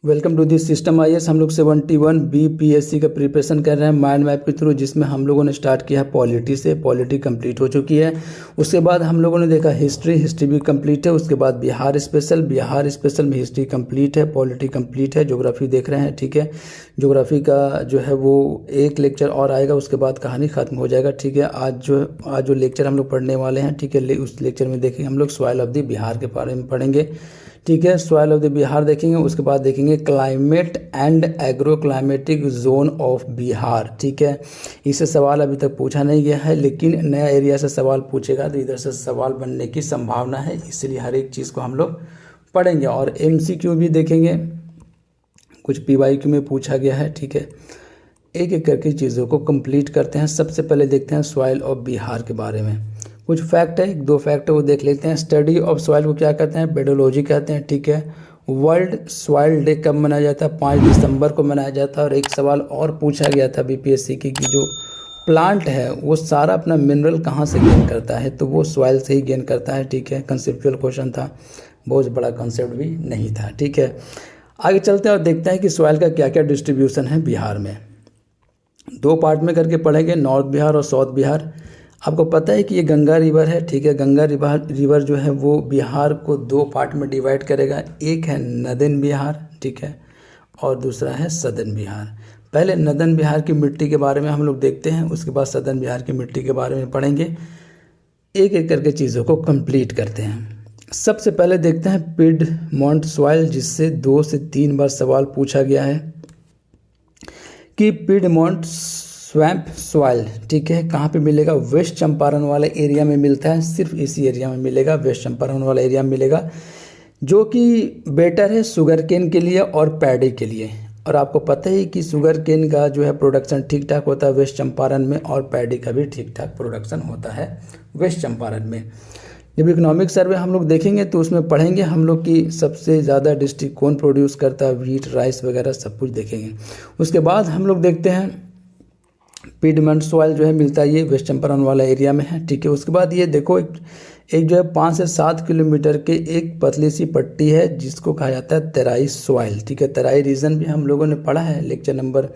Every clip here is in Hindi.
Welcome to this system IAS. हम लोग 71 बीपीएससी का प्रिपरेशन कर रहे हैं माइंड मैप के थ्रू, जिसमें हम लोगों ने स्टार्ट किया है पॉलिटी से। पॉलिटी कंप्लीट हो चुकी है। उसके बाद हम लोगों ने देखा हिस्ट्री भी कंप्लीट है। उसके बाद बिहार स्पेशल में हिस्ट्री कंप्लीट है, पॉलिटी कंप्लीट है। ज्योग्राफी देख रहे हैं, ठीक है। ज्योग्राफी का जो है वो एक लेक्चर और आएगा, उसके बाद कहानी खत्म हो जाएगा, ठीक है। आज जो लेक्चर हम लोग पढ़ने वाले हैं, ठीक है, उस लेक्चर में देखेंगे हम लोग सॉइल ऑफ द बिहार के बारे में पढ़ेंगे, ठीक है। सॉइल ऑफ द बिहार देखेंगे। उसके बाद देखेंगे climate and agro climatic zone of Bihar, ठीक है। इससे सवाल अभी तक पूछा नहीं गया है, लेकिन नया एरिया से सवाल पूछेगा तो इधर से सवाल बनने की संभावना है, इसलिए हर एक चीज़ को हम लोग पढ़ेंगे। और एमसीक्यू भी देखेंगे, कुछ पीवाईक्यू में पूछा गया है, ठीक है। एक एक करके चीज़ों को कंप्लीट करते हैं। सबसे पहले देखते हैं सॉइल ऑफ बिहार के बारे में। कुछ फैक्ट है, एक दो फैक्ट है वो देख लेते हैं। स्टडी ऑफ सॉइल को क्या कहते हैं? पेडोलॉजी कहते हैं, ठीक है। वर्ल्ड सॉइल डे कब मनाया जाता है? 5 दिसंबर को मनाया जाता है। और एक सवाल और पूछा गया था बीपीएससी की कि जो प्लांट है वो सारा अपना मिनरल कहाँ से गेन करता है? तो वो सॉइल से ही गेन करता है, ठीक है। कंसेप्चुअल क्वेश्चन था, बहुत बड़ा कंसेप्ट भी नहीं था, ठीक है। आगे चलते हैं और देखते हैं कि सॉइल का क्या क्या डिस्ट्रीब्यूशन है बिहार में। दो पार्ट में करके पढ़ेंगे, नॉर्थ बिहार और साउथ बिहार। आपको पता है कि ये गंगा रिवर है, ठीक है। गंगा रिवर जो है वो बिहार को दो पार्ट में डिवाइड करेगा। एक है नदन बिहार, ठीक है, और दूसरा है सदर्न बिहार। पहले नदन बिहार की मिट्टी के बारे में हम लोग देखते हैं, उसके बाद सदर्न बिहार की मिट्टी के बारे में पढ़ेंगे। एक एक करके चीज़ों को कंप्लीट करते हैं। सबसे पहले देखते हैं पिडमॉन्ट सॉइल, जिससे 2 से 3 बार सवाल पूछा गया है कि पिडमॉन्ट स्वैम्प सॉइल, ठीक है, कहाँ पे मिलेगा? वेस्ट चंपारण वाले एरिया में मिलता है। सिर्फ इसी एरिया में मिलेगा, वेस्ट चंपारण वाला एरिया में मिलेगा, जो कि बेटर है शुगर केन के लिए और पैडी के लिए। और आपको पता है कि शुगर केन का जो है प्रोडक्शन ठीक ठाक होता है वेस्ट चंपारण में, और पैडी का भी ठीक ठाक प्रोडक्शन होता है वेस्ट चंपारण में। जब इकोनॉमिक सर्वे हम लोग देखेंगे तो उसमें पढ़ेंगे हम लोग कि सबसे ज़्यादा डिस्ट्रिक्ट कौन प्रोड्यूस करता है, व्हीट, राइस वगैरह सब कुछ देखेंगे। उसके बाद हम लोग देखते हैं पिडमॉन्ट सॉइल जो है मिलता है ये वेस्ट चंपारण वाला एरिया में है, ठीक है। उसके बाद ये देखो एक जो है 5 से 7 किलोमीटर के एक पतली सी पट्टी है जिसको कहा जाता है तराई सॉइल, ठीक है। तराई रीजन भी हम लोगों ने पढ़ा है लेक्चर नंबर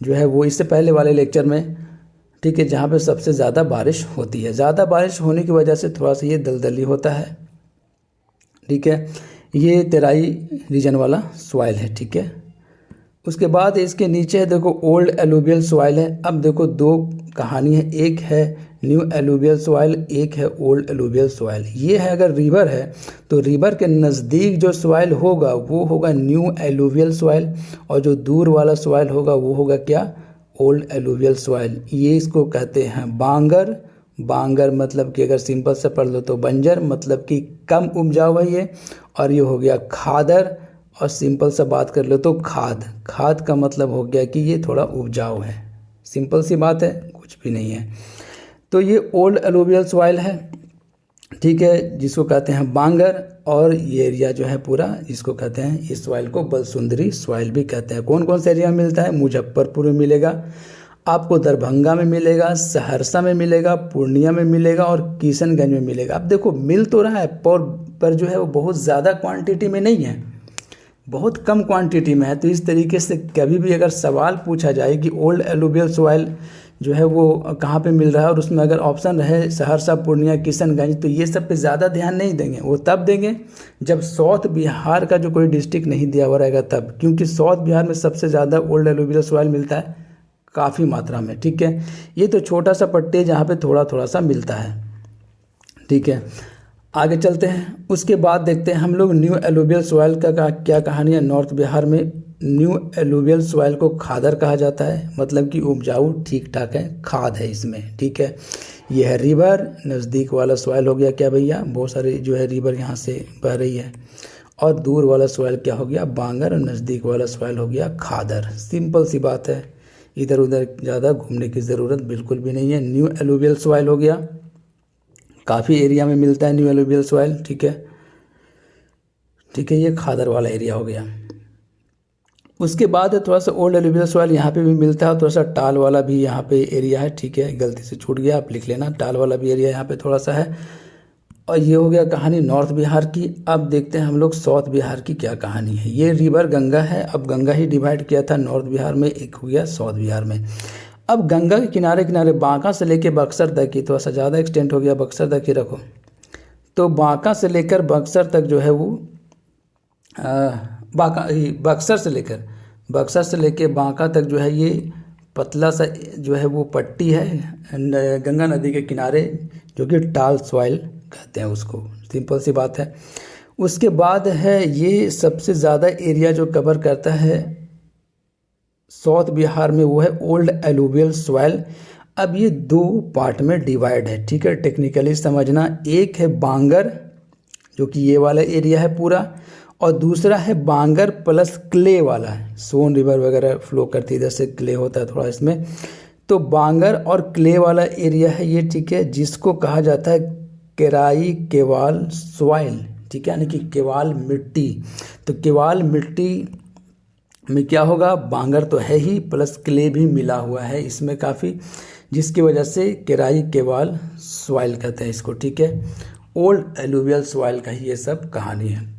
जो है वो इससे पहले वाले लेक्चर में, ठीक है, जहाँ पे सबसे ज़्यादा बारिश होती है। ज़्यादा बारिश होने की वजह से थोड़ा सा ये दलदली होता है, ठीक है। ये तराई रीजन वाला सॉइल है, ठीक है। उसके बाद इसके नीचे है देखो ओल्ड एलुवियल सॉइल है। अब देखो दो कहानी है, एक है न्यू एलुवियल सॉइल, एक है ओल्ड एलुवियल सॉइल। ये है अगर रिवर है तो रिवर के नज़दीक जो सॉइल होगा वो होगा न्यू एलुवियल सॉइल, और जो दूर वाला सॉइल होगा वो होगा क्या? Old alluvial soil. ये इसको कहते हैं बांगर। बांगर मतलब कि अगर सिंपल से पढ़ लो तो बंजर, मतलब कि कम उपजाऊ है ये। और ये हो गया खादर, और सिंपल सा बात कर लो तो खाद। खाद का मतलब हो गया कि ये थोड़ा उपजाऊ है। सिंपल सी बात है, कुछ भी नहीं है। तो ये ओल्ड एलुवियल सॉइल है, ठीक है, जिसको कहते हैं बांगर। और ये एरिया जो है पूरा जिसको कहते हैं इस सॉइल को बलसुंदरी सॉइल भी कहते हैं। कौन कौन से एरिया में मिलता है? मुजफ्फरपुर में मिलेगा, आपको दरभंगा में मिलेगा, सहरसा में मिलेगा, पूर्णिया में मिलेगा और किशनगंज में मिलेगा। अब देखो मिल तो रहा है पर जो है वो बहुत ज़्यादा क्वांटिटी में नहीं है, बहुत कम क्वांटिटी में है। तो इस तरीके से कभी भी अगर सवाल पूछा जाए कि ओल्ड एलुवियल सॉइल जो है वो कहाँ पे मिल रहा है, और उसमें अगर ऑप्शन रहे सहरसा, पूर्णिया, किशनगंज, तो ये सब पे ज़्यादा ध्यान नहीं देंगे। वो तब देंगे जब साउथ बिहार का जो कोई डिस्ट्रिक्ट नहीं दिया हुआ रहेगा तब, क्योंकि साउथ बिहार में सबसे ज़्यादा ओल्ड एलुवियल सॉइल मिलता है काफ़ी मात्रा में, ठीक है। ये तो छोटा सा पट्टी है जहाँ पे थोड़ा थोड़ा सा मिलता है, ठीक है। आगे चलते हैं। उसके बाद देखते हैं हम लोग न्यू एलुवियल सॉइल का क्या कहानी है। नॉर्थ बिहार में न्यू एलुवियल सॉइल को खादर कहा जाता है, मतलब कि उपजाऊ ठीक ठाक है, खाद है इसमें, ठीक है। यह है रिवर, नज़दीक वाला सॉइल हो गया क्या भैया? बहुत सारे जो है रिवर यहाँ से बह रही है। और दूर वाला सॉइल क्या हो गया? बांगर। और नज़दीक वाला सॉइल हो गया खादर। सिंपल सी बात है, इधर उधर ज़्यादा घूमने की ज़रूरत बिल्कुल भी नहीं है। न्यू एलुवियल सॉइल हो गया, काफ़ी एरिया में मिलता है न्यू एलुवियल सॉइल, ठीक है, ठीक है। ये खादर वाला एरिया हो गया। उसके बाद है थोड़ा सा ओल्ड एलुवियल सॉइल, यहाँ पे भी मिलता है। थोड़ा सा टाल वाला भी यहाँ पे एरिया है, ठीक है, गलती से छूट गया, आप लिख लेना। टाल वाला भी एरिया यहाँ पे थोड़ा सा है। और ये हो गया कहानी नॉर्थ बिहार की। अब देखते हैं हम लोग साउथ बिहार की क्या कहानी है। ये रिवर गंगा है, अब गंगा ही डिवाइड किया था नॉर्थ बिहार में, एक हो गया साउथ बिहार में। अब गंगा के किनारे किनारे बांका से लेके बक्सर तक की, थोड़ा सा ज़्यादा एक्सटेंट हो गया, बक्सर तक ही रखो। तो बांका से लेकर बक्सर तक जो है वो बक्सर से लेके बांका तक जो है ये पतला सा जो है वो पट्टी है गंगा नदी के किनारे, जो कि टाल सॉइल कहते हैं उसको, सिंपल सी बात है। उसके बाद है ये सबसे ज़्यादा एरिया जो कवर करता है साउथ बिहार में, वो है ओल्ड एलुवियल सॉइल। अब ये दो पार्ट में डिवाइड है, ठीक है, टेक्निकली समझना। एक है बांगर, जो कि ये वाला एरिया है पूरा, और दूसरा है बांगर प्लस क्ले वाला है, सोन रिवर वगैरह फ्लो करती है, इधर से क्ले होता है थोड़ा इसमें। तो बांगर और क्ले वाला एरिया है ये, ठीक है, जिसको कहा जाता है केराई केवाल सॉइल, ठीक है, यानी कि केवाल मिट्टी। तो केवाल मिट्टी में क्या होगा, बांगर तो है ही प्लस क्ले भी मिला हुआ है इसमें काफ़ी, जिसकी वजह से केराई केवाल सॉइल कहते हैं इसको, ठीक है। ओल्ड एलुवियल सॉइल का ही ये सब कहानी है।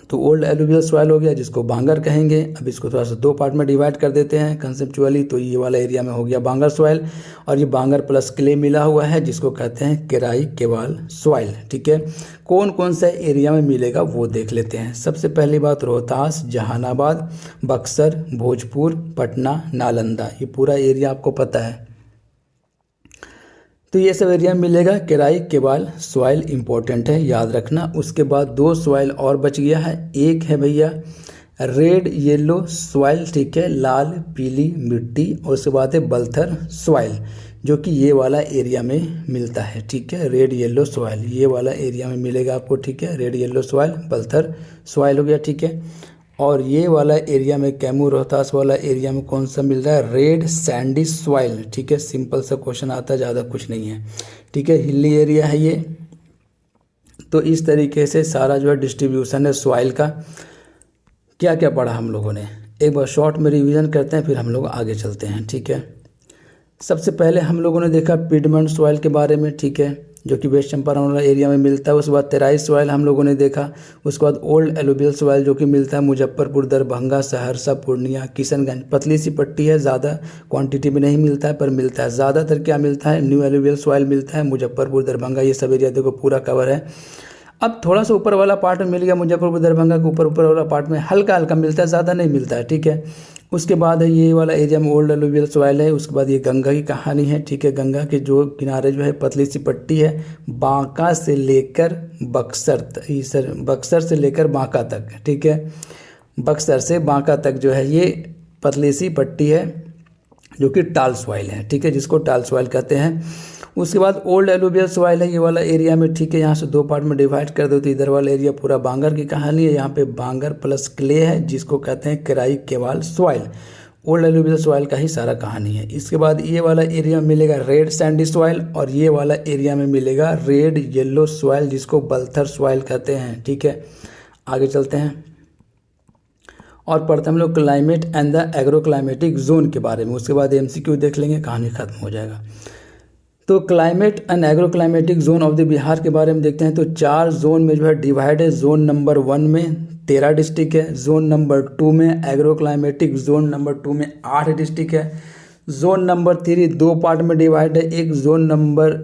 तो ओल्ड एलुवियल सॉइल हो गया, जिसको बांगर कहेंगे। अब इसको थोड़ा सा दो पार्ट में डिवाइड कर देते हैं कंसेप्चुअली। तो ये वाला एरिया में हो गया बांगर सॉइल, और ये बांगर प्लस क्ले मिला हुआ है, जिसको कहते हैं केराई केवाल सॉइल, ठीक है। कौन कौन सा एरिया में मिलेगा वो देख लेते हैं। सबसे पहली बात, रोहतास, जहानाबाद, बक्सर, भोजपुर, पटना, नालंदा, ये पूरा एरिया आपको पता है। तो ये सब एरिया मिलेगा केराई केवाल सॉइल, इंपॉर्टेंट है, याद रखना। उसके बाद दो सॉइल और बच गया है, एक है भैया रेड येलो सॉइल, ठीक है, लाल पीली मिट्टी, और उसके बाद है बलथर सॉइल, जो कि ये वाला एरिया में मिलता है, ठीक है। रेड येलो सॉइल ये वाला एरिया में मिलेगा आपको, ठीक है, red yellow soil Balthar soil हो गया, ठीक है। और ये वाला एरिया में कैमूर रोहतास वाला एरिया में कौन सा मिल रहा है, रेड सैंडी सॉइल, ठीक है। सिंपल सा क्वेश्चन आता है, ज़्यादा कुछ नहीं है, ठीक है, हिली एरिया है ये। तो इस तरीके से सारा जो है डिस्ट्रीब्यूशन है सॉइल का। क्या क्या पढ़ा हम लोगों ने, एक बार शॉर्ट में रिवीजन करते हैं, फिर हम लोग आगे चलते हैं, ठीक है। सबसे पहले हम लोगों ने देखा पिडमंट सॉइल के बारे में, ठीक है, जो कि वेस्ट चंपारण वाला एरिया में मिलता है। उसके बाद तेराई सॉइल हम लोगों ने देखा। उसके बाद ओल्ड एलुवियल सॉइल, जो कि मिलता है मुजफ्फरपुर, दरभंगा, सहरसा, पूर्णिया, किशनगंज। पतली सी पट्टी है, ज़्यादा क्वांटिटी में नहीं मिलता है, पर मिलता है। ज़्यादातर क्या मिलता है, न्यू एलुवियल सॉइल मिलता है, मुजफ्फरपुर, दरभंगा, ये सब एरिया देखो पूरा कवर है। अब थोड़ा सा ऊपर वाला पार्ट में मिल गया, मुजफ्फरपुर दरभंगा के ऊपर वाला पार्ट में हल्का हल्का मिलता है, ज़्यादा नहीं मिलता है, ठीक है। उसके बाद है ये वाला एरिया में ओल्ड एलुवियल सॉइल है। उसके बाद ये गंगा की कहानी है, ठीक है। गंगा के जो किनारे जो है पतली सी पट्टी है, बांका से लेकर बक्सर से लेकर बांका तक, ठीक है। बक्सर से बांका तक जो है ये पतली सी पट्टी है, जो कि टाल सॉइल है, ठीक है, जिसको टाल सॉइल कहते हैं। उसके बाद ओल्ड एलुवियल सॉइल है ये वाला एरिया में, ठीक है। यहाँ से दो पार्ट में डिवाइड कर दो, तो इधर वाला एरिया पूरा बांगर की कहानी है। यहाँ पे बांगर प्लस क्ले है, जिसको कहते हैं केराई केवाल सॉइल। ओल्ड एलुवियल सॉइल का ही सारा कहानी है। इसके बाद ये वाला एरिया में मिलेगा रेड सैंडी सॉइल, और ये वाला एरिया में मिलेगा रेड येलो सॉइल, जिसको बलथर सॉइल कहते हैं, ठीक है। आगे चलते हैं और पढ़ते हम लोग climate and the agro climatic zone के बारे में। उसके बाद MCQ देख लेंगे, कहानी खत्म हो जाएगा। तो climate and agro climatic zone of the Bihar के बारे में देखते हैं। तो 4 जोन में जो है डिवाइड है। जोन नंबर 1 में 13 डिस्ट्रिक्ट है। जोन नंबर 2 में एग्रो क्लाइमेटिक जोन नंबर 2 में 8 डिस्ट्रिक्ट है। जोन नंबर 3 2 पार्ट में डिवाइड है। एक जोन नंबर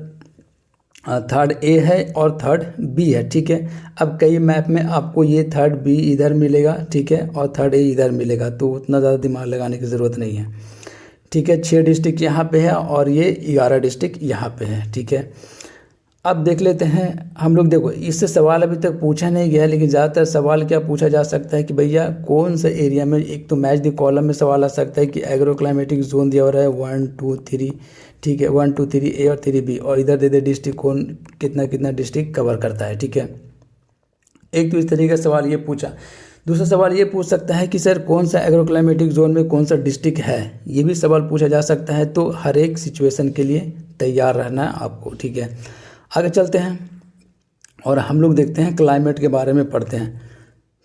3rd A है और 3rd B है, ठीक है। अब कई मैप में आपको ये 3rd B इधर मिलेगा, ठीक है, और 3rd A इधर मिलेगा, तो उतना ज़्यादा दिमाग लगाने की ज़रूरत नहीं है, ठीक है। 6 डिस्ट्रिक्ट यहाँ पे है और ये 11 डिस्ट्रिक्ट यहाँ पे है, ठीक है। अब देख लेते हैं हम लोग। देखो, इससे सवाल अभी तक पूछा नहीं गया, लेकिन ज़्यादातर सवाल क्या पूछा जा सकता है कि भैया कौन सा एरिया में, एक तो मैच द कॉलम में सवाल आ सकता है कि एग्रो क्लाइमेटिक जोन दिया हो रहा है 1 2 3, ठीक है, 1 2 3 A और 3 B, और इधर दे दे डिस्ट्रिक्ट कौन कितना कितना डिस्ट्रिक्ट कवर करता है, ठीक है। एक तो इस तरीके का सवाल ये पूछा। दूसरा सवाल ये पूछ सकता है कि सर कौन सा एग्रो क्लाइमेटिक जोन में कौन सा डिस्ट्रिक्ट है, ये भी सवाल पूछा जा सकता है। तो हर एक सिचुएशन के लिए तैयार रहना है आपको, ठीक है। आगे चलते हैं और हम लोग देखते हैं क्लाइमेट के बारे में पढ़ते हैं,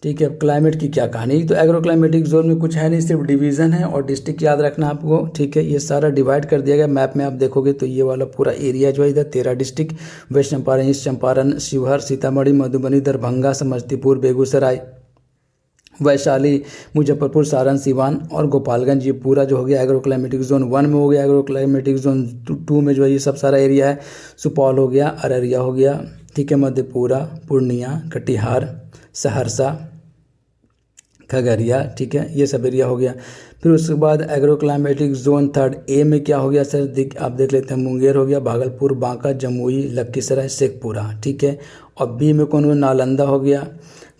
ठीक है। अब क्लाइमेट की क्या कहानी, तो एग्रो क्लाइमेटिक जोन में कुछ है नहीं, सिर्फ डिवीज़न है और डिस्ट्रिक्ट याद रखना आपको, ठीक है। ये सारा डिवाइड कर दिया गया मैप में, आप देखोगे तो ये वाला पूरा एरिया जो है इधर 13 district, west Champaran, east Champaran, Sheohar, Sitamarhi, Madhubani, Darbhanga, Samastipur, Begusarai, Vaishali, Muzaffarpur, Saran, Siwan और गोपालगंज, ये पूरा जो हो गया एग्रो क्लाइमेटिक जोन 1 में हो गया। एग्रो क्लाइमेटिक जोन 2 में जो है ये सब सारा एरिया है, सुपौल हो गया, अररिया हो गया, ठीक है, मधेपुरा, पूर्णिया, कटिहार, सहरसा, खगड़िया, ठीक है, ये सब एरिया हो गया। फिर उसके बाद एग्रो क्लाइमेटिक जोन 3 ए में क्या हो गया सर, आप देख लेते हैं, मुंगेर हो गया, भागलपुर, बांका, जमुई, लखीसराय, शेखपुरा, ठीक है। और बी में कौन हुआ, नालंदा हो गया,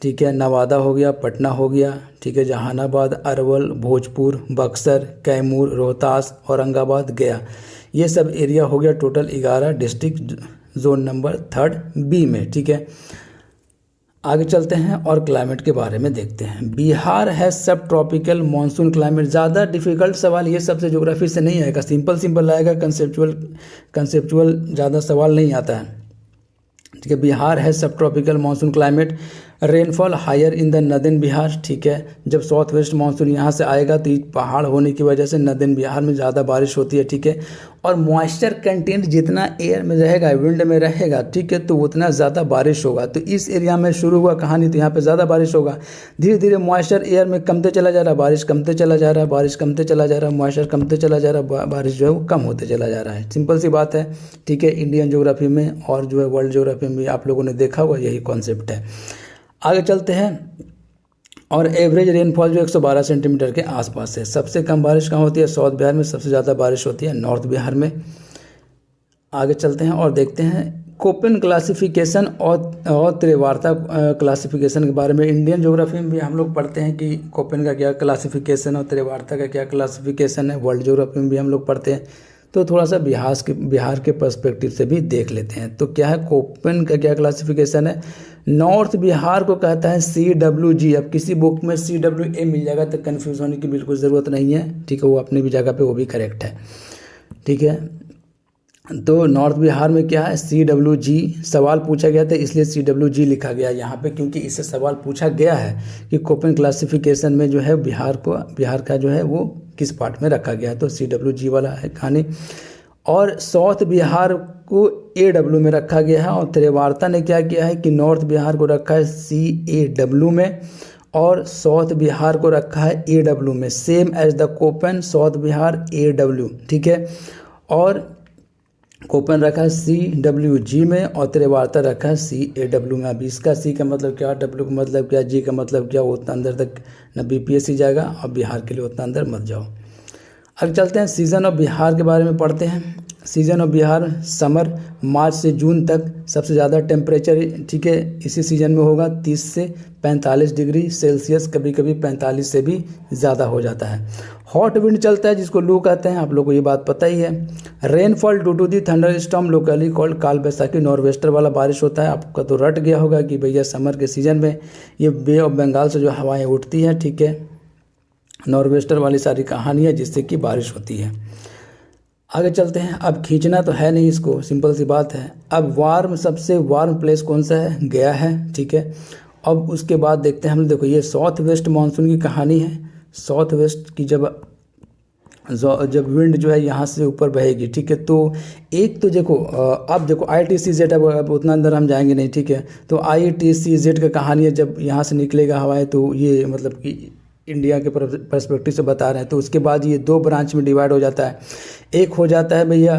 ठीक है, नवादा हो गया, पटना हो गया, ठीक है, जहानाबाद, अरवल, भोजपुर, बक्सर, कैमूर, रोहतास, औरंगाबाद, गया, ये सब एरिया हो गया total 11 district zone number 3 B में, ठीक है। आगे चलते हैं और क्लाइमेट के बारे में देखते हैं। बिहार है सब ट्रॉपिकल मानसून क्लाइमेट। ज़्यादा डिफिकल्ट सवाल ये सबसे ज्योग्राफी से नहीं आएगा, सिंपल आएगा, कंसेप्चुअल ज़्यादा सवाल नहीं आता है, ठीक है। बिहार है सब tropical monsoon climate, rainfall higher in the northern Bihar, ठीक है। जब साउथ वेस्ट मानसून यहाँ से आएगा तो पहाड़ होने की वजह से नदर्न बिहार में ज़्यादा बारिश होती है, ठीक है। और मॉइस्चर कंटेंट जितना एयर में रहेगा, विंड में रहेगा, ठीक है, तो उतना ज़्यादा बारिश होगा। तो इस एरिया में शुरू हुआ कहानी, तो यहाँ पे ज़्यादा बारिश होगा। धीरे धीरे मॉइस्चर एयर में कमते चला जा रहा है, बारिश कमते चला जा रहा है, बारिश कमते चला जा रहा है, मॉइस्चर कमते चला जा रहा है, बारिश जो है वो कम होते चला जा रहा है। सिंपल सी बात है, ठीक है। इंडियन ज्योग्राफी में और जो है वर्ल्ड ज्योग्राफी में आप लोगों ने देखा हुआ यही कॉन्सेप्ट है। आगे चलते हैं और एवरेज रेनफॉल जो 112 सेंटीमीटर के आसपास है। सबसे कम बारिश कहाँ होती है, साउथ बिहार में। सबसे ज़्यादा बारिश होती है नॉर्थ बिहार में। आगे चलते हैं और देखते हैं कोपेन क्लासिफिकेशन और त्रिवार्ता क्लासिफिकेशन के बारे में। इंडियन ज्योग्राफी में भी हम लोग पढ़ते हैं कि कोपेन का क्या क्लासिफिकेशन और त्रिवार्ता का क्या क्लासिफिकेशन है। वर्ल्ड ज्योग्राफी में भी हम लोग पढ़ते हैं, तो थोड़ा सा बिहार के पर्सपेक्टिव से भी देख लेते हैं। तो क्या है, कोपेन का क्या क्लासिफिकेशन है। नॉर्थ बिहार को कहता है CWG। अब किसी बुक में CWA मिल जाएगा तो कन्फ्यूज होने की बिल्कुल ज़रूरत नहीं है, ठीक है, वो अपनी भी जगह पे वो भी करेक्ट है, ठीक है। तो नॉर्थ बिहार में क्या है, CWG। सवाल पूछा गया था इसलिए CWG लिखा गया यहाँ पे, क्योंकि इससे सवाल पूछा गया है कि कोपेन क्लासिफिकेशन में जो है बिहार का जो है वो किस पार्ट में रखा गया है, तो CWG वाला है कहानी। और साउथ बिहार को AW में रखा गया है। और त्रिवार्ता ने क्या किया है कि नॉर्थ बिहार को रखा है CAW में और साउथ बिहार को रखा है AW में, same as the Koppen, south Bihar AW, ठीक है। और कोपेन रखा है CWG में और त्रिवार्ता रखा है CAW में। अब इसका C का मतलब क्या, W का मतलब क्या, G का मतलब क्या, उतना अंदर तक न BPSC जाएगा और बिहार के लिए उतना अंदर मत जाओ। अब चलते हैं सीज़न ऑफ बिहार के बारे में पढ़ते हैं। सीज़न ऑफ बिहार समर, मार्च से जून तक सबसे ज़्यादा टेम्परेचर, ठीक है, इसी सीज़न में होगा 30 से 45 डिग्री सेल्सियस, कभी कभी 45 से भी ज़्यादा हो जाता है। हॉट विंड चलता है जिसको लू कहते हैं, आप लोगों को ये बात पता ही है। Rainfall due to the thunderstorm locally called Kal Baisakhi, nor'wester वाला बारिश होता है। आपका तो रट गया होगा कि भैया समर के सीज़न में ये बे ऑफ बंगाल से जो हवाएँ उठती हैं, ठीक है, नॉर्वेस्टर वाली सारी कहानी है जिससे कि बारिश होती है। आगे चलते हैं। अब खींचना तो है नहीं इसको, सिंपल सी बात है। अब सबसे वार्म प्लेस कौन सा है, गया है, ठीक है। अब उसके बाद देखते हैं हम, देखो ये साउथ वेस्ट मानसून की कहानी है। साउथ वेस्ट की जब विंड जो है यहाँ से ऊपर बहेगी, ठीक है, तो एक तो देखो अब देखो ITCZ, अब उतना अंदर हम जाएंगे नहीं, ठीक है। तो ITCZ का कहानी है, जब यहाँ से निकलेगा हवाएं तो ये मतलब कि इंडिया के पर्सपेक्टिव से बता रहे हैं। तो उसके बाद ये 2 ब्रांच में डिवाइड हो जाता है। एक हो जाता है भैया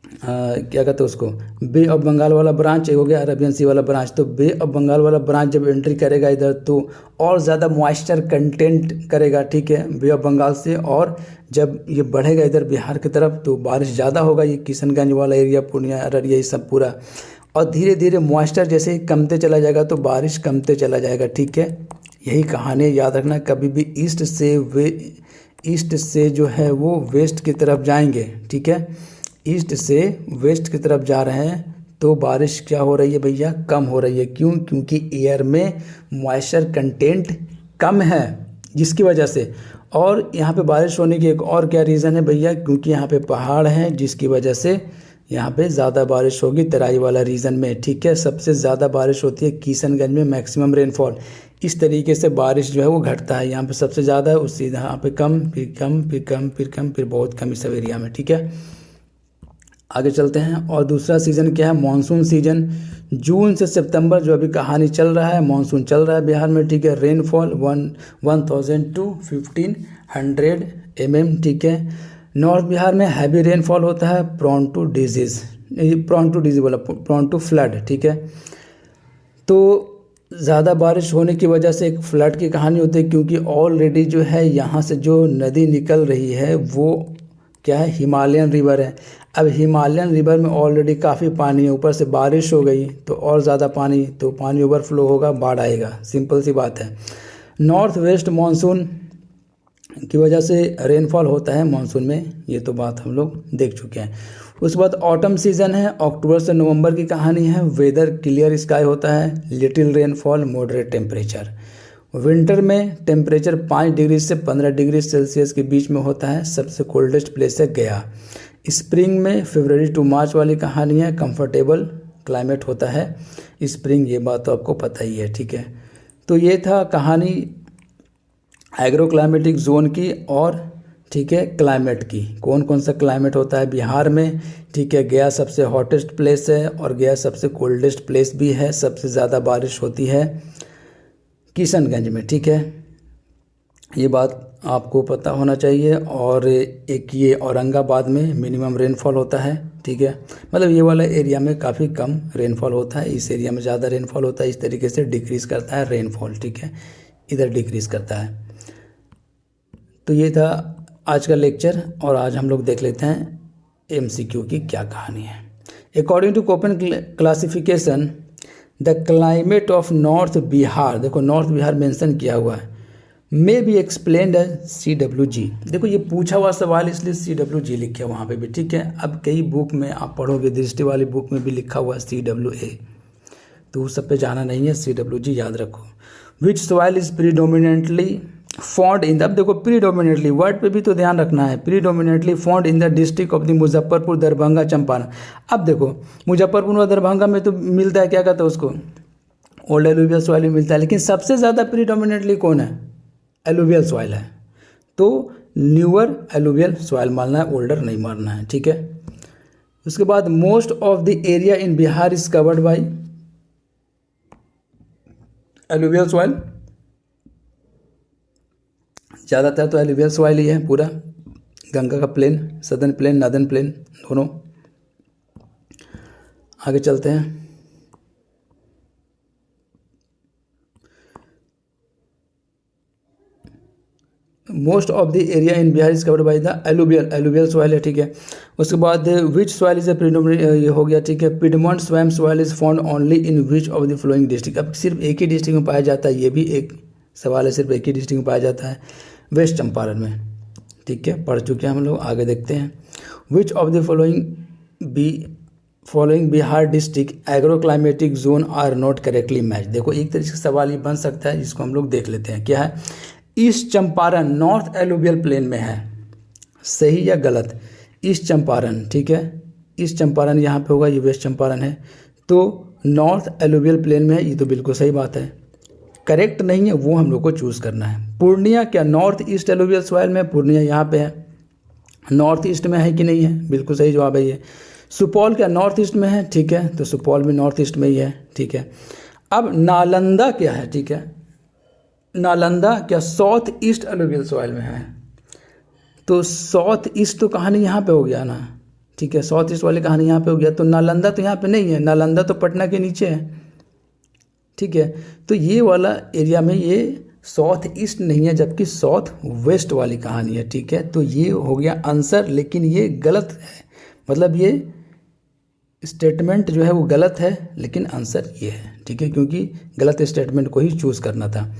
क्या कहते हैं उसको, बे ऑफ बंगाल वाला ब्रांच, एक हो गया अरबियन सी वाला ब्रांच। तो बे ऑफ बंगाल वाला ब्रांच जब एंट्री करेगा इधर तो और ज़्यादा मॉइस्चर कंटेंट करेगा, ठीक है, बे ऑफ बंगाल से। और जब ये बढ़ेगा इधर बिहार की तरफ तो बारिश ज़्यादा होगा, ये किशनगंज वाला एरिया, पूर्णिया, अररिया, ये सब पूरा। और धीरे धीरे मॉइस्चर जैसे ही कमते चला जाएगा तो बारिश कमते चला जाएगा, ठीक है। यही कहानी याद रखना, कभी भी ईस्ट से जो है वो वेस्ट की तरफ जाएंगे, ठीक है, ईस्ट से वेस्ट की तरफ जा रहे हैं तो बारिश क्या हो रही है भैया, कम हो रही है। क्यों, क्योंकि एयर में मॉइस्चर कंटेंट कम है जिसकी वजह से। और यहाँ पे बारिश होने की एक और क्या रीज़न है भैया, क्योंकि यहाँ पे पहाड़ हैं जिसकी वजह से यहाँ पे ज़्यादा बारिश होगी तराई वाला रीजन में, ठीक है। सबसे ज़्यादा बारिश होती है किशनगंज में, मैक्सिमम रेनफॉल। इस तरीके से बारिश जो है वो घटता है, यहाँ पे सबसे ज़्यादा है, उससे यहाँ पे कम, फिर कम, फिर कम, फिर कम, फिर बहुत कम इस सब एरिया में, ठीक है। आगे चलते हैं। और दूसरा सीज़न क्या है, मानसून सीजन। जून से सितंबर जो अभी कहानी चल रहा है, मानसून चल रहा है बिहार में, ठीक है। रेनफॉल 1000 to 1500 mm, ठीक है। नॉर्थ बिहार में हैवी रेनफॉल होता है, प्रॉन टू डिजीज़ बोला, प्रॉन टू फ्लड, ठीक है। तो ज़्यादा बारिश होने की वजह से एक फ्लड की कहानी होती है, क्योंकि ऑलरेडी जो है यहाँ से जो नदी निकल रही है वो क्या है, हिमालयन रिवर है। अब हिमालयन रिवर में ऑलरेडी काफ़ी पानी है, ऊपर से बारिश हो गई तो और ज़्यादा पानी, तो पानी ओवरफ्लो होगा, बाढ़ आएगा, सिंपल सी बात है। नॉर्थ वेस्ट मानसून की वजह से रेनफॉल होता है मानसून में, ये तो बात हम लोग देख चुके हैं। उसके बाद ऑटम सीज़न है, अक्टूबर से नवंबर की कहानी है। वेदर क्लियर स्काई होता है, little rainfall, moderate temperature. Winter में टेम्परेचर 5 डिग्री से 15 डिग्री सेल्सियस के बीच में होता है, सबसे कोल्डेस्ट प्लेस है गया। स्प्रिंग में फरवरी टू मार्च वाली कहानी है, कंफर्टेबल क्लाइमेट होता है स्प्रिंग, ये बात तो आपको पता ही है, ठीक है। तो ये था कहानी एग्रो क्लाइमेटिक जोन की और, ठीक है, क्लाइमेट की। कौन कौन सा क्लाइमेट होता है बिहार में, ठीक है। गया सबसे हॉटेस्ट प्लेस है और गया सबसे कोल्डेस्ट प्लेस भी है। सबसे ज़्यादा बारिश होती है किशनगंज में, ठीक है। ये बात आपको पता होना चाहिए। और एक ये औरंगाबाद में मिनिमम रेनफॉल होता है, ठीक है। मतलब ये वाला एरिया में काफ़ी कम रेनफॉल होता है, इस एरिया में ज़्यादा रेनफॉल होता है। इस तरीके से डिक्रीज़ करता है रेनफॉल, ठीक है, इधर डिक्रीज़ करता है। तो ये था आज का लेक्चर और आज हम लोग देख लेते हैं MCQ की क्या कहानी है। According to Koppen classification the climate of north Bihar, देखो नॉर्थ बिहार मेंशन किया हुआ है, may be explained as CWG। देखो ये पूछा हुआ सवाल इसलिए CWG लिखे वहाँ पे भी, ठीक है। अब कई बुक में आप पढ़ोगे, दृष्टि वाली बुक में भी लिखा हुआ है CWA, तो उस सब पे जाना नहीं है, CWG याद रखो। विच soil is predominantly fond in the, अब देखो प्रीडोमिनेटली वर्ड पे भी तो ध्यान रखना है, predominantly fond in the district of the Muzaffarpur, Darbhanga, Champaran. अब देखो मुजफ्फरपुर और दरभंगा में तो मिलता है, क्या कहते हैं उसको, ओल्ड एलुवियल सॉइल में मिलता है, लेकिन सबसे ज़्यादा प्रीडोमिनेटली कौन है, एलुवियल सॉइल है। तो न्यूअर एलुवियल सॉइल मानना है, ओल्डर नहीं मानना है, ठीक है। उसके बाद most of the area in Bihar is covered by alluvial soil, ज़्यादातर तो एलुवियल सॉइल ही है पूरा, गंगा का plain, southern plain, northern plain दोनों। आगे चलते हैं। Most of the area in Bihar is covered by the alluvial soil है, ठीक है। उसके बाद which soil is a predominant, ये हो गया, ठीक है। Piedmont swamp soil is found only in which of the flowing district, अब सिर्फ एक ही डिस्ट्रिक्ट में पाया जाता है, ये भी एक सवाल है, सिर्फ एक ही डिस्ट्रिक्ट में पाया जाता है, वेस्ट चंपारण में, ठीक है। पढ़ चुके हैं हम लोग। आगे देखते हैं। Which of the following Bihar district agro climatic zone are not correctly match. देखो एक तरीके से सवाल ये बन सकता है, जिसको हम लोग देख लेते हैं। क्या है, east Champaran north alluvial plain में है, सही या गलत। ईस्ट चंपारण, ठीक है, ईस्ट चंपारण यहाँ पे होगा, ये वेस्ट चंपारण है, तो नॉर्थ एलुवियल प्लेन में है, ये तो बिल्कुल सही बात है। करेक्ट नहीं है वो हम लोग को चूज़ करना है। पूर्णिया क्या नॉर्थ ईस्ट एलुवियल सॉइल में, पूर्णिया यहाँ पे है, नॉर्थ ईस्ट में है कि नहीं है, बिल्कुल सही जवाब है ये। सुपौल क्या नॉर्थ ईस्ट में है, ठीक है, तो सुपौल भी नॉर्थ ईस्ट में ही है, ठीक है। अब नालंदा क्या है, ठीक है, नालंदा क्या साउथ ईस्ट एलुवियल सॉइल में है, तो साउथ ईस्ट तो कहानी यहाँ पे हो गया ना, ठीक है, साउथ ईस्ट वाली कहानी यहाँ पे हो गया, तो नालंदा तो यहाँ पे नहीं है, नालंदा तो पटना के नीचे है, ठीक है। तो ये वाला एरिया में ये साउथ ईस्ट नहीं है, जबकि साउथ वेस्ट वाली कहानी है, ठीक है। तो ये हो गया आंसर, लेकिन ये गलत है, मतलब ये स्टेटमेंट जो है वो गलत है, लेकिन आंसर ये है, ठीक है, क्योंकि गलत स्टेटमेंट को ही चूज़ करना था।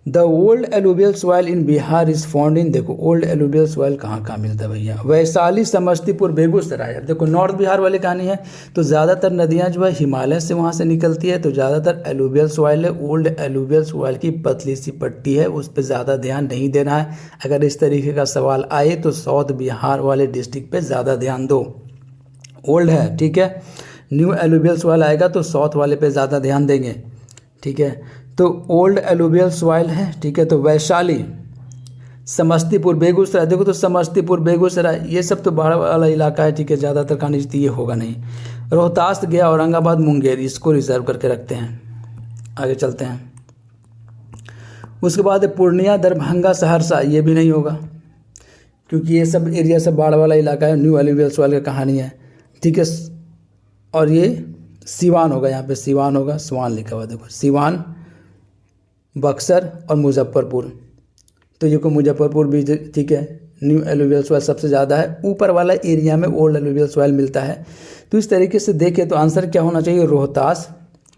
The old alluvial soil in Bihar is found in, देखो ओल्ड एलुवियल सॉइल कहाँ कहाँ मिलता है भैया, वैशाली, समस्तीपुर, बेगूसराय। अब देखो नॉर्थ बिहार वाली कहानी है, तो ज़्यादातर नदियाँ जो है हिमालय से वहाँ से निकलती है, तो ज़्यादातर एलुवियल सॉइल है। ओल्ड एलुवियल सॉइल की पतली सी पट्टी है, उस पर ज़्यादा ध्यान नहीं देना है। अगर इस तरीके का सवाल आए तो साउथ बिहार वाले डिस्ट्रिक्ट पर ज़्यादा ध्यान दो। ओल्ड है, ठीक है। न्यू एलुवियल सॉइल आएगा तो साउथ वाले पे ज़्यादा ध्यान देंगे, ठीक है। तो ओल्ड एलुवियल सॉइल है, ठीक है। तो वैशाली, समस्तीपुर, बेगूसराय, देखो तो समस्तीपुर, बेगूसराय ये सब तो बाढ़ वाला इलाका है, ठीक है। ज़्यादातर खनिज ये होगा नहीं। रोहतास, गया, औरंगाबाद, मुंगेर, इसको रिजर्व करके रखते हैं। आगे चलते हैं। उसके बाद पूर्णिया, दरभंगा, सहरसा, ये भी नहीं होगा क्योंकि ये सब एरिया सब बाढ़ वाला इलाका है। न्यू एलुवियल सॉइल का कहानी है, ठीक है। और ये सिवान होगा, यहाँ पे सिवान होगा, सिवान लिखा हुआ देखो, सिवान, बक्सर और मुजफ्फरपुर। तो ये को मुजफ्फरपुर भी, ठीक है। न्यू एलुवियल सॉइल सबसे ज़्यादा है, ऊपर वाला एरिया में ओल्ड एलुवियल सॉइल मिलता है। तो इस तरीके से देखें तो आंसर क्या होना चाहिए, रोहतास,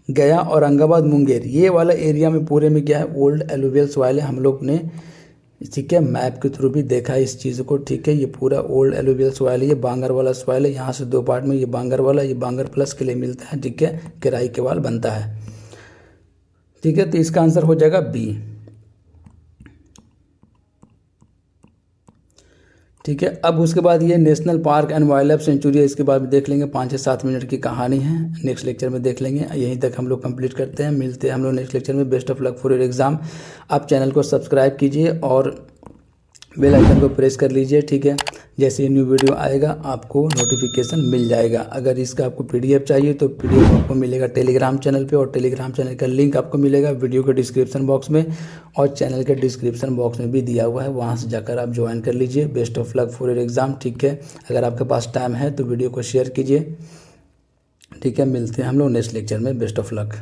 गया, औरंगाबाद, मुंगेर, ये वाला एरिया में पूरे में क्या है, ओल्ड एलुवियल सॉइल है। हम लोग ने, ठीक है, मैप के थ्रू भी देखा है इस चीज़ को, ठीक है। ये पूरा ओल्ड एलुवियल सॉइल है, ये बांगर वाला सॉइल है। यहाँ से दो पार्ट में, ये बांगर वाला, ये बांगर प्लस के लिए मिलता है, ठीक है, किराई के वाल बनता है, ठीक है। तो इसका आंसर हो जाएगा बी, ठीक है। अब उसके बाद ये national park and wild life sanctuary है, इसके बाद में देख लेंगे, 5 से 7 मिनट की कहानी है, नेक्स्ट लेक्चर में देख लेंगे। यहीं तक हम लोग कंप्लीट करते हैं, मिलते हैं हम लोग नेक्स्ट लेक्चर में। Best of luck for your exam. आप चैनल को सब्सक्राइब कीजिए और बेल आइकन को प्रेस कर लीजिए, ठीक है। जैसे ये न्यू वीडियो आएगा आपको नोटिफिकेशन मिल जाएगा। अगर इसका आपको पीडीएफ चाहिए तो पीडीएफ आपको मिलेगा टेलीग्राम चैनल पे, और टेलीग्राम चैनल का लिंक आपको मिलेगा वीडियो के डिस्क्रिप्शन बॉक्स में, और चैनल के डिस्क्रिप्शन बॉक्स में भी दिया हुआ है, वहाँ से जाकर आप ज्वाइन कर लीजिए। Best of luck for your exam, ठीक है। अगर आपके पास टाइम है तो वीडियो को शेयर कीजिए, ठीक है। मिलते हैं हम लोग नेक्स्ट लेक्चर में। Best of luck.